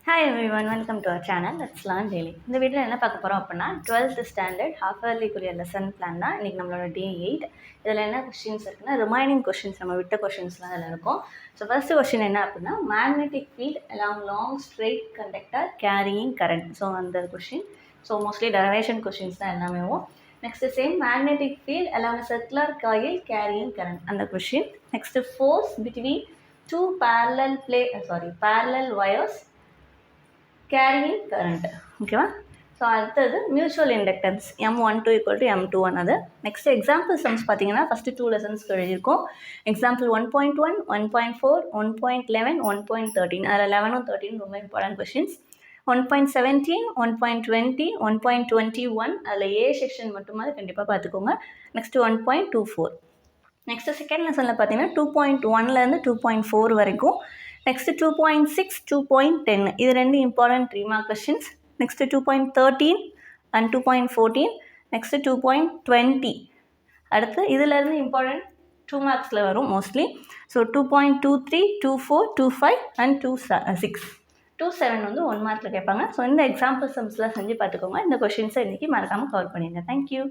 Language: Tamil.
Hi everyone, welcome to our channel. Let's learn daily. இந்த வீடியோவில் என்ன பார்க்க போகிறோம் அப்படின்னா 12th ஸ்டாண்டர்ட் ஹாஃப் இயர்லிக்குரிய லெசன் பிளான் தான் இன்றைக்கி நம்மளோட டே 8. இதில் என்ன கொஸ்டின்ஸ் இருக்குன்னா ரிமைனிங் கொஸ்டின்ஸ் நம்ம விட்ட கொஸ்டின்ஸ்லாம் அதில் இருக்கும். ஸோ ஃபர்ஸ்ட் கொஸ்டின் என்ன அப்படின்னா magnetic field along long straight conductor carrying current. So அந்த question so mostly derivation questions தான் எல்லாமே. Next same magnetic field along a circular coil carrying current அந்த question. Next force between two parallel wires carrying current. ஓகேவா? ஸோ அடுத்தது mutual inductance M12 equal to M21. அது நெக்ஸ்ட் எக்ஸாம்பிள் சம்ஸ் பார்த்தீங்கன்னா ஃபஸ்ட்டு 2 லெசன்ஸ்க்கு எழுதியிருக்கோம். எக்ஸாம்பிள் 1.1, 1.4, 1.11, 1.13. அதில் 11 13 ரொம்ப இம்பார்ட்டன்ட் கொஷின்ஸ். 1.17, 1.20, 1.21 அதில் ஏ செக்ஷன் மட்டுமாதிரி கண்டிப்பாக பார்த்துக்கோங்க. நெக்ஸ்ட் 1.24. நெக்ஸ்ட் செகண்ட் லெசனில் பார்த்தீங்கன்னா 2.1லேருந்து 2.4 வரைக்கும். நெக்ஸ்ட் 2.6, 2.10 இது ரெண்டு important 3 mark questions. Next 2.13 and 2.14. Next 2.20. அடுத்து இதிலேருந்து இம்பார்ட்டன்ட் 2 மார்க்ஸில் வரும் மோஸ்ட்லி. So 2.23, 24, 25 and 26. 27 வந்து 1 மார்க்கில் கேட்பாங்க. ஸோ இந்த எக்ஸாம்பிள் சம்ஸ்லாம் செஞ்சு பார்த்துக்கோங்க. இந்த கொஷின்ஸை இன்றைக்கி மறக்காமல் கவர் பண்ணிடுங்க. தேங்க்யூ.